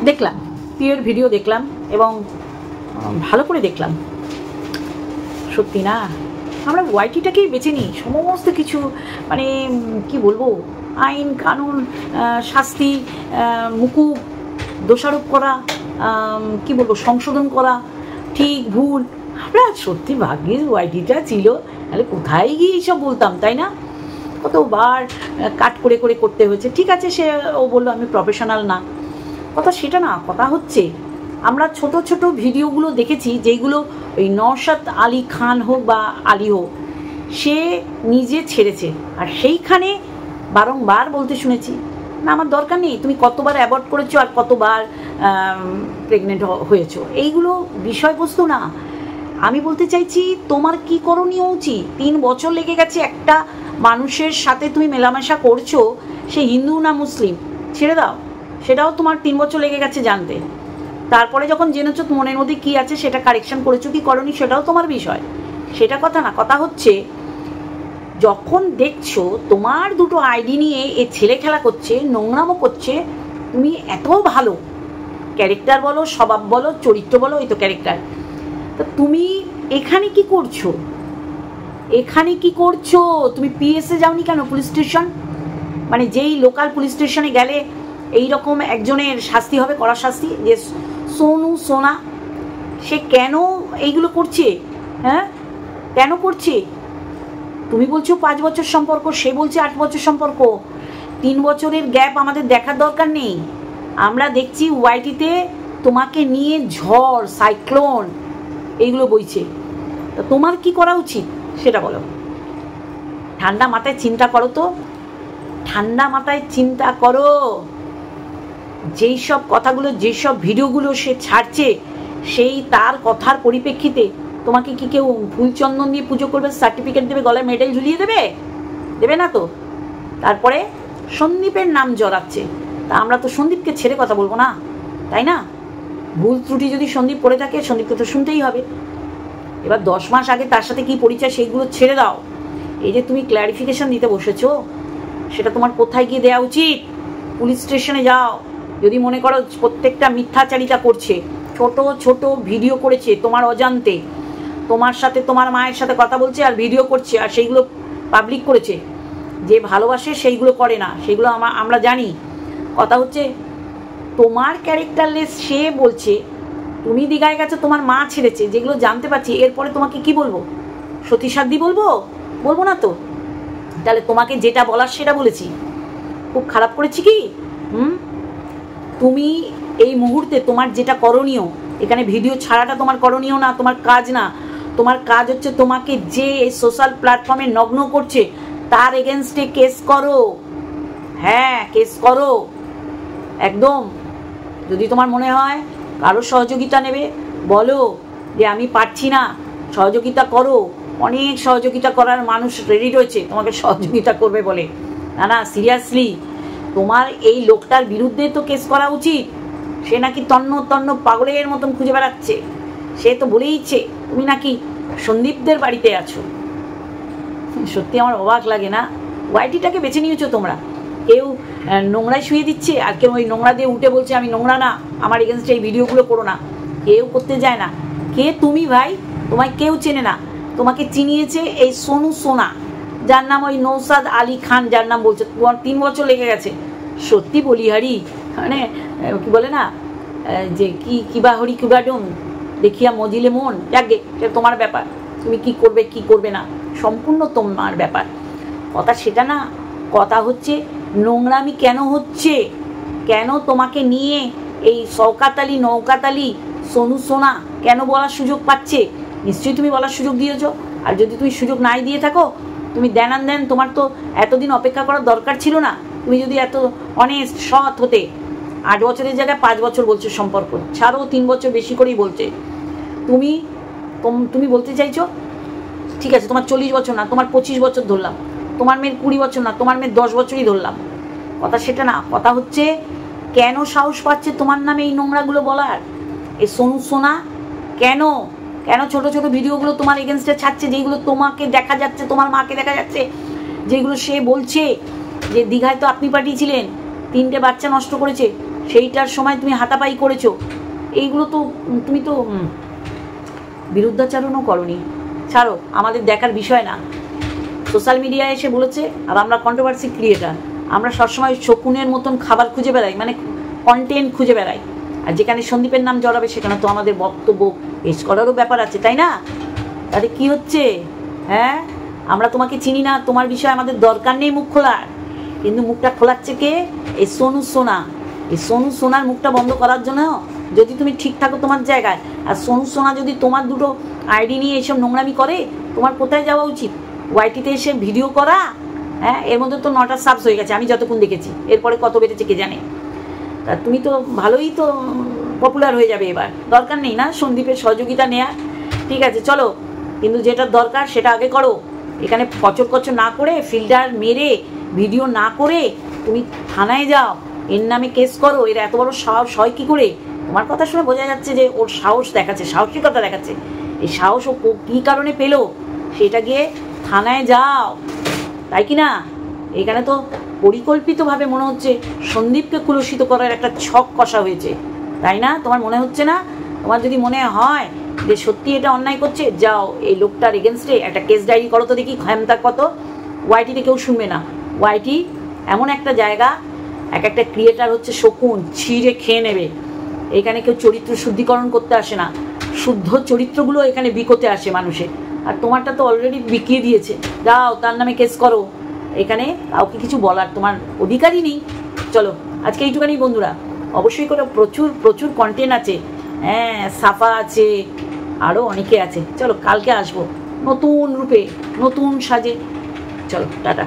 দেখলাম, pure video দেখলাম এবং ভালো করে দেখলাম। সত্যি না, আমরা ওয়াইটিটাকেই বেছে নিই সমস্ত কিছু, মানে কি বলবো, আইন কানুন, শাস্তি, মুকুব, দোষারোপ করা, কি বলবো, সংশোধন করা, ঠিক ভুল। আমরা সত্যি ভাগ্যের ওয়াইটিটা ছিল, তাহলে কোথায় গিয়ে এইসব বলতাম, তাই না? কতবার কাট করে করে করতে হয়েছে। ঠিক আছে, সে ও বললো আমি প্রফেশনাল না, কথা সেটা না। কথা হচ্ছে আমরা ছোট ছোট ভিডিওগুলো দেখেছি যেগুলো ওই নওশাদ আলী খান হোক বা আলী হোক, সে নিজে ছেড়েছে, আর সেইখানে বারংবার বলতে শুনেছি না আমার দরকার নেই, তুমি কতবার অ্যাবর্ট করেছো আর কতবার প্রেগনেন্ট হয়েছো, এইগুলো বিষয়বস্তু না। আমি বলতে চাইছি তোমার কি করণীয় উচিত। 3 বছর লেগে গেছে একটা মানুষের সাথে তুমি মেলামেশা করছো, সে হিন্দু না মুসলিম, ছেড়ে দাও, সেটাও তোমার 3 বছর লেগে গেছে জানতে। তারপরে যখন জেনেছো মনের মধ্যে কি আছে সেটা কারেকশন করেছো কি করনি সেটাও তোমার বিষয়, সেটা কথা না। কথা হচ্ছে যখন দেখছো তোমার দুটো আইডি নিয়ে এ ছেলে খেলা করছে, নোংরামো করছে, তুমি এত ভালো ক্যারেক্টার বলো, স্বভাব বলো, চরিত্র বলো, এই তো ক্যারেক্টার, তা তুমি এখানে কি করছো? এখানে কি করছো? তুমি পিএসএ যাওনি কেন, পুলিশ স্টেশন? মানে যেই লোকাল পুলিশ স্টেশনে গেলে এইরকম একজনের শাস্তি হবে, কড়া শাস্তি, যে সোনু সোনা, সে কেন এইগুলো করছে? হ্যাঁ, কেন করছে? তুমি বলছো 5 বছর সম্পর্ক, সে বলছে 8 বছর সম্পর্ক। 3 বছরের গ্যাপ আমাদের দেখার দরকার নেই। আমরা দেখছি ওয়াইটিতে তোমাকে নিয়ে ঝড়, সাইক্লোন এইগুলো বইছে। তা তোমার কি করা উচিত সেটা বলো। ঠান্ডা মাথায় চিন্তা করো তো, ঠান্ডা মাথায় চিন্তা করো। যেই সব কথাগুলো, যেসব ভিডিওগুলো সে ছাড়ছে, সেই তার কথার পরিপ্রেক্ষিতে তোমাকে কি কেউ ফুল চন্দন দিয়ে পুজো করবে, সার্টিফিকেট দেবে, গলায় মেডেল ঝুলিয়ে দেবে? দেবে না তো। তারপরে সন্দীপের নাম জড়াচ্ছে, তা আমরা তো সন্দীপকে ছেড়ে কথা বলবো না, তাই না? ভুল ত্রুটি যদি সন্দীপ করে থাকে, সন্দীপকে তো শুনতেই হবে। এবার 10 মাস আগে তার সাথে কি পরিচয় সেইগুলো ছেড়ে দাও। এই যে তুমি ক্ল্যারিফিকেশন দিতে বসেছো, সেটা তোমার কোথায় গিয়ে দেওয়া উচিত? পুলিশ স্টেশনে যাও। যদি মনে করো প্রত্যেকটা মিথ্যাচারিতা করছে, ছোট ছোট ভিডিও করেছে তোমার অজান্তে, তোমার সাথে তোমার মায়ের সাথে কথা বলছে আর ভিডিও করছে, আর সেইগুলো পাবলিক করেছে। যে ভালোবাসে সেইগুলো করে না, সেগুলো আমরা জানি। কথা হচ্ছে তোমার ক্যারেক্টারলেস সে বলছে, তুমি দীঘায় গেছো, তোমার মা ছেড়েছে, যেগুলো জানতে পারছি। এরপরে তোমাকে কি বলবো? সতীসাধ্যী বলবো? বলবো না তো। তাহলে তোমাকে যেটা বলার সেটা বলেছি, খুব খারাপ করেছি কি? তুমি এই মুহূর্তে তোমার যেটা করণীয়, এখানে ভিডিও ছাড়াটা তোমার করণীয় না, তোমার কাজ না। তোমার কাজ হচ্ছে তোমাকে যে এই সোশ্যাল প্ল্যাটফর্মে নগ্ন করছে তার এগেনস্টে কেস করো। হ্যাঁ, কেস করো একদম। যদি তোমার মনে হয় কারো সহযোগিতা নেবে, বলো যে আমি পারছি না, সহযোগিতা করো। অনেক সহযোগিতা করার মানুষ রেডি রয়েছে তোমাকে সহযোগিতা করবে বলে। না না, সিরিয়াসলি তোমার এই লোকটার বিরুদ্ধে তো কেস করা উচিত। সে নাকি তন্ন তন্ন পাগলের মতন খুঁজে বেড়াচ্ছে। সে তো বলেইছে তুমি নাকি সন্দীপদের বাড়িতে আছো। সত্যি আমার অবাক লাগে না? ওয়াইটিটাকে বেছে নিয়েছো তোমরা। কেউ নোংরায় শুয়ে দিচ্ছে, আর কেউ ওই নোংরা দিয়ে উঠে বলছে আমি নোংরা না, আমার এগেনস্টে এই ভিডিওগুলো করো না। কেউ করতে যায় না। কে তুমি ভাই? তোমায় কেউ চেনে না। তোমাকে চিনিয়েছে এই সোনু সোনা, যার নাম ওই নওশাদ আলী খান, যার নাম বলছে। 3 বছর লেগে গেছে। সত্যি বলিহারি, মানে কি বলে না যে কিবা হরি কিবা ডুম দেখিয়া মজিলে মন। যাকে তোমার ব্যাপার, তুমি কি করবে কি করবে না সম্পূর্ণ তোমার ব্যাপার। কথা সেটা না। কথা হচ্ছে নোংরামি কেন হচ্ছে, কেন তোমাকে নিয়ে এই শওকাত আলী, নওকাত আলী, সোনু সোনা কেন বলার সুযোগ পাচ্ছে? নিশ্চয়ই তুমি বলার সুযোগ দিয়েছো। আর যদি তুমি সুযোগ নাই দিয়ে থাকো, তুমি দেন, তোমার তো এতদিন অপেক্ষা করার দরকার ছিল না। তুমি যদি এত অনেস্ট সৎ হতে, 8 বছরের জায়গায় 5 বছর বলছো সম্পর্ক, ছাড়ো 3 বছর বেশি করেই বলছে। তুমি বলতে চাইছো ঠিক আছে তোমার 40 বছর না, তোমার 25 বছর ধরলাম, তোমার মেয়ের 20 বছর না, তোমার মেয়ের 10 বছরই ধরলাম। কথা সেটা না। কথা হচ্ছে কেন সাহস পাচ্ছে তোমার নামে এই নোংরাগুলো বলার? এই সোনু সোনা কেন কেন ছোট ছোট ভিডিওগুলো তোমার এগেনস্টে ছাড়ছে, যেগুলো তোমাকে দেখা যাচ্ছে, তোমার মাকে দেখা যাচ্ছে, যেগুলো সে বলছে যে দীঘায় তো আপনি পাঠিয়েছিলেন, 3টে বাচ্চা নষ্ট করেছে, সেইটার সময় তুমি হাতাপাই করেছো, এইগুলো তো তুমি তো বিরুদ্ধাচারণও করনি। ছাড়ো, আমাদের দেখার বিষয় না। সোশ্যাল মিডিয়ায় এসে বলেছে, আর আমরা কন্ট্রোভার্সি ক্রিয়েটার, আমরা সবসময় শকুনের মতন খাবার খুঁজে বেড়াই, মানে কন্টেন্ট খুঁজে বেড়াই। আর যেখানে সন্দীপের নাম জড়াবে সেখানে তো আমাদের বক্তব্য পেশ করারও ব্যাপার আছে, তাই না? তাহলে কি হচ্ছে? হ্যাঁ, আমরা তোমাকে চিনি না, তোমার বিষয়ে আমাদের দরকার নেই মুখ খোলার, কিন্তু মুখটা খোলাচ্ছে কে? এই সোনু সোনা। এই সোনু সোনার মুখটা বন্ধ করার জন্য যদি তুমি ঠিক থাকো তোমার জায়গায়, আর সোনু সোনা যদি তোমার দুটো আইডি নিয়ে এইসব নোংরামি করে, তোমার কোথায় যাওয়া উচিত? ওয়াইটিতে এসে ভিডিও করা। হ্যাঁ, এর মধ্যে তো 9টা সাবস হয়ে গেছে আমি যতক্ষণ দেখেছি, এরপরে কত বেড়েছে কে জানে। তা তুমি তো ভালোই তো পপুলার হয়ে যাবে এবার, দরকার নেই না সন্দীপের সহযোগিতা নেয়া। ঠিক আছে, চলো, কিন্তু যেটা দরকার সেটা আগে করো। এখানে কচর কচর না করে, ফিল্টার মেরে ভিডিও না করে তুমি থানায় যাও, এর নামে কেস করো। এর এত বড় সাহস হয় কী করে? তোমার কথা শুনে বোঝা যাচ্ছে যে ওর সাহস দেখাচ্ছে, সাহসিকতা দেখাচ্ছে। এই সাহস ও কী কারণে পেলো সেটা গিয়ে থানায় যাও, তাই কি না? এখানে তো পরিকল্পিতভাবে মনে হচ্ছে সন্দীপকে কুলসিত করার একটা ছক কষা হয়েছে, তাই না? তোমার মনে হচ্ছে না? তোমার যদি মনে হয় যে সত্যি এটা অন্যায় করছে, যাও এই লোকটার এগেনস্টে একটা কেস ডায়েরি করো তো দেখি, ক্ষমতা কত। ওয়াইটিতে কেউ শুনবে না। ওয়াইটি এমন একটা জায়গা, এক একটা ক্রিয়েটার হচ্ছে শকুন, ছিঁড়ে খেয়ে নেবে। এখানে কেউ চরিত্র শুদ্ধিকরণ করতে আসে না, শুদ্ধ চরিত্রগুলো এখানে বিকোতে আসে মানুষের। আর তোমারটা তো অলরেডি বিকিয়ে দিয়েছে, যাও তার নামে কেস করো। এখানে কাউকে কিছু বলার তোমার অধিকারই নেই। চলো, আজকে এইটুখানি বন্ধুরা। অবশ্যই করে প্রচুর প্রচুর কন্টেন্ট আছে। হ্যাঁ, সাফা আছে, আরও অনেকে আছে। চলো, কালকে আসবো নতুন রূপে, নতুন সাজে। চলো, টাটা।